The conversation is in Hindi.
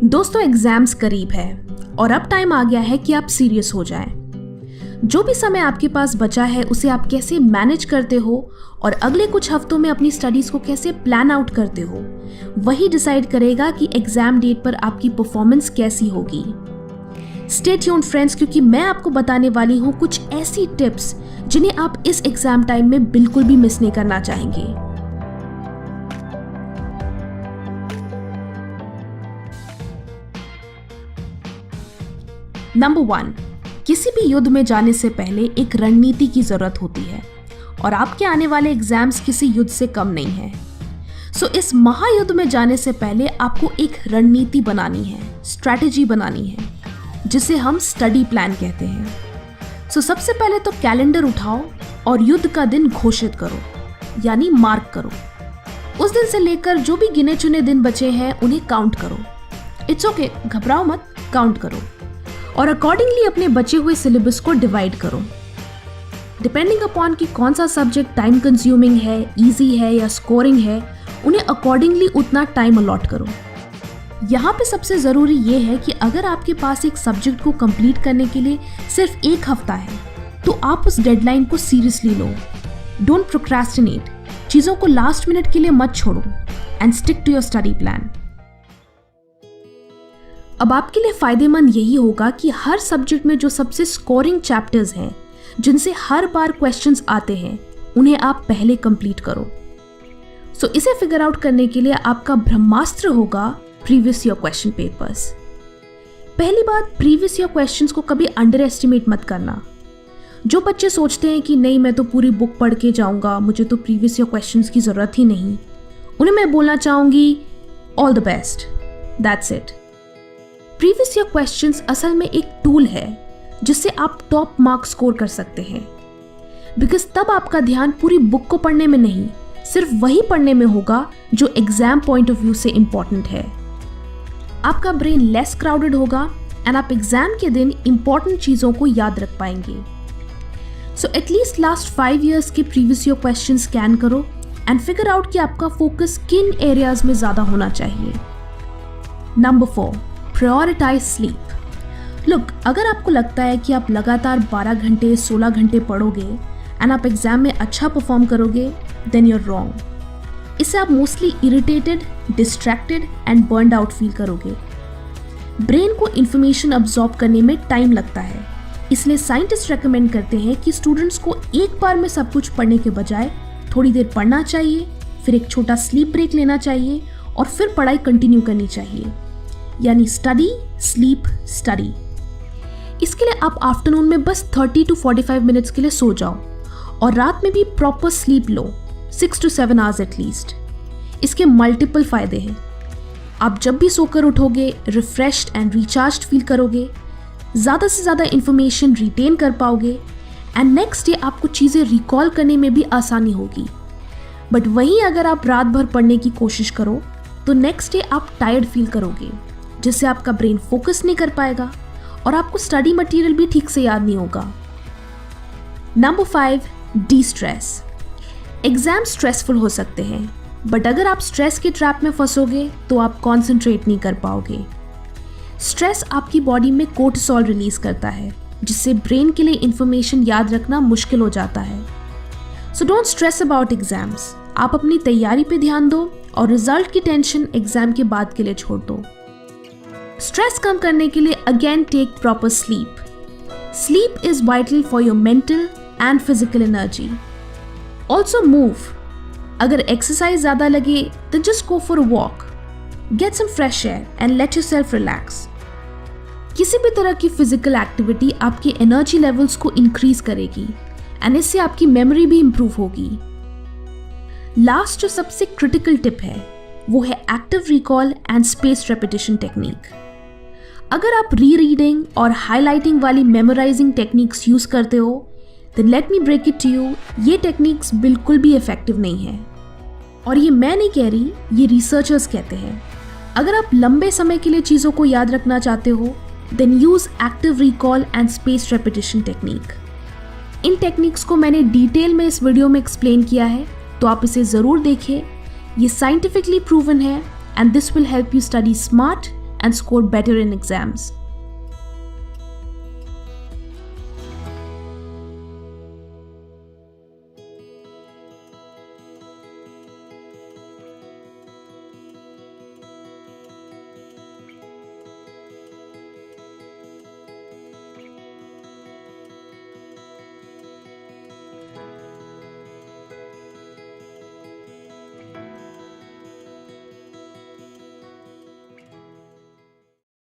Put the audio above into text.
दोस्तों एग्जाम्स करीब है और अब टाइम आ गया है कि आप सीरियस हो जाएं। जो भी समय आपके पास बचा है उसे आप कैसे मैनेज करते हो और अगले कुछ हफ्तों में अपनी स्टडीज को कैसे प्लान आउट करते हो, वही डिसाइड करेगा कि एग्जाम डेट पर आपकी परफॉर्मेंस कैसी होगी। स्टे ट्यून्ड फ्रेंड्स, क्योंकि मैं आपको बताने वाली हूँ कुछ ऐसी टिप्स जिन्हें आप इस एग्जाम टाइम में बिल्कुल भी मिस नहीं करना चाहेंगे। नंबर 1, किसी भी युद्ध में जाने से पहले एक रणनीति की जरूरत होती है और आपके आने वाले एग्जाम्स किसी युद्ध से कम नहीं है। सो इस महायुद्ध में जाने से पहले आपको एक रणनीति बनानी है, स्ट्रैटेजी बनानी है, जिसे हम स्टडी प्लान कहते हैं। सो सबसे पहले तो कैलेंडर उठाओ और युद्ध का दिन घोषित करो, यानी मार्क करो। उस दिन से लेकर जो भी गिने चुने दिन बचे हैं उन्हें काउंट करो। इट्स ओके, घबराओ मत, काउंट करो और अकॉर्डिंगली अपने बचे हुए सिलेबस को डिवाइड करो। डिपेंडिंग अपॉन कि कौन सा सब्जेक्ट टाइम कंज्यूमिंग है, इजी है या स्कोरिंग है, उन्हें अकॉर्डिंगली उतना टाइम अलॉट करो। यहाँ पे सबसे ज़रूरी ये है कि अगर आपके पास एक सब्जेक्ट को कंप्लीट करने के लिए सिर्फ 1 हफ्ता है तो आप उस डेडलाइन को सीरियसली लो। डोंट प्रोक्रेस्टिनेट, चीज़ों को लास्ट मिनट के लिए मत छोड़ो and stick to your study plan. अब आपके लिए फायदेमंद यही होगा कि हर सब्जेक्ट में जो सबसे स्कोरिंग चैप्टर्स हैं, जिनसे हर बार क्वेश्चंस आते हैं, उन्हें आप पहले कंप्लीट करो। सो इसे फिगर आउट करने के लिए आपका ब्रह्मास्त्र होगा प्रीवियस ईयर क्वेश्चन पेपर्स। पहली बात, प्रीवियस ईयर क्वेश्चंस को कभी अंडर एस्टिमेट मत करना। जो बच्चे सोचते हैं कि नहीं मैं तो पूरी बुक पढ़ के जाऊंगा, मुझे तो प्रीवियस ईयर क्वेश्चंस की जरूरत ही नहीं, उन्हें मैं बोलना चाहूंगी all the best, that's it. Previous year questions असल में एक टूल है जिससे आप टॉप मार्क्स स्कोर कर सकते हैं, बिकॉज तब आपका ध्यान पूरी बुक को पढ़ने में नहीं, सिर्फ वही पढ़ने में होगा जो एग्जाम पॉइंट ऑफ व्यू से इंपॉर्टेंट है। आपका ब्रेन लेस क्राउडेड होगा एंड आप एग्जाम के दिन इंपॉर्टेंट चीज़ों को याद रख पाएंगे। सो एटलीस्ट लास्ट 5 years के प्रीवियस ईयर क्वेश्चन स्कैन करो एंड फिगर आउट कि आपका फोकस किन एरियाज में ज़्यादा होना चाहिए। Number 4, prioritise sleep. लुक, अगर आपको लगता है कि आप लगातार 12 घंटे 16 घंटे पढ़ोगे एंड आप एग्जाम में अच्छा परफॉर्म करोगे, देन यूर रॉन्ग। इससे आप mostly irritated, distracted and burned out feel करोगे। ब्रेन को इन्फॉर्मेशन अब्जॉर्ब करने में टाइम लगता है, इसलिए साइंटिस्ट रेकमेंड करते हैं कि स्टूडेंट्स को एक बार में सब कुछ पढ़ने के बजाय थोड़ी देर पढ़ना चाहिए, फिर एक छोटा स्लीप ब्रेक लेना चाहिए और फिर पढ़ाई कंटिन्यू करनी चाहिए, यानी स्टडी स्लीप स्टडी। इसके लिए आप आफ्टरनून में बस 30 to 45 मिनट्स के लिए सो जाओ और रात में भी proper sleep low, 6 to 7 hours at least. इसके मल्टीपल फायदे हैं। आप जब भी सोकर उठोगे रिफ्रेश्ड एंड रिचार्ज्ड फील करोगे, ज़्यादा से ज़्यादा इंफॉर्मेशन रिटेन कर पाओगे एंड नेक्स्ट डे आपको चीज़ें रिकॉल करने में भी आसानी होगी। बट वहीं अगर आप रात भर पढ़ने की कोशिश करो तो नेक्स्ट डे आप टायर्ड फील करोगे, जिससे आपका ब्रेन फोकस नहीं कर पाएगा और आपको स्टडी मटेरियल भी ठीक से याद नहीं होगा। Number 5, D stress. Exam stressful हो सकते हैं, बट अगर आप स्ट्रेस के ट्रैप में फंसोगे तो आप कॉन्सेंट्रेट नहीं कर पाओगे। स्ट्रेस आपकी बॉडी में कोर्टिसोल रिलीज करता है, जिससे ब्रेन के लिए इंफॉर्मेशन याद रखना मुश्किल हो जाता है। So don't stress about exams. आप अपनी तैयारी पे ध्यान दो और रिजल्ट की टेंशन एग्जाम के बाद के लिए छोड़ दो। स्ट्रेस कम करने के लिए again take proper sleep. Sleep is vital for your mental and physical energy. Also move. अगर एक्सरसाइज ज़्यादा लगे तो just go for a walk, get some fresh air and let yourself relax. किसी भी तरह की फिजिकल एक्टिविटी आपकी एनर्जी लेवल्स को इंक्रीज करेगी एंड इससे आपकी मेमोरी भी इंप्रूव होगी। लास्ट जो सबसे क्रिटिकल टिप है वो है active recall and space repetition technique. अगर आप री रीडिंग और हाईलाइटिंग वाली मेमोराइजिंग टेक्निक्स यूज करते हो, then let me break it to you, ये टेक्निक्स बिल्कुल भी इफेक्टिव नहीं है। और ये मैं नहीं कह रही, ये रिसर्चर्स कहते हैं। अगर आप लंबे समय के लिए चीज़ों को याद रखना चाहते हो, then use active recall and space repetition technique. इन टेक्निक्स को मैंने डिटेल में इस वीडियो में एक्सप्लेन किया है, तो आप इसे ज़रूर देखें। ये साइंटिफिकली प्रूवन है and this will help you study smart and score better in exams.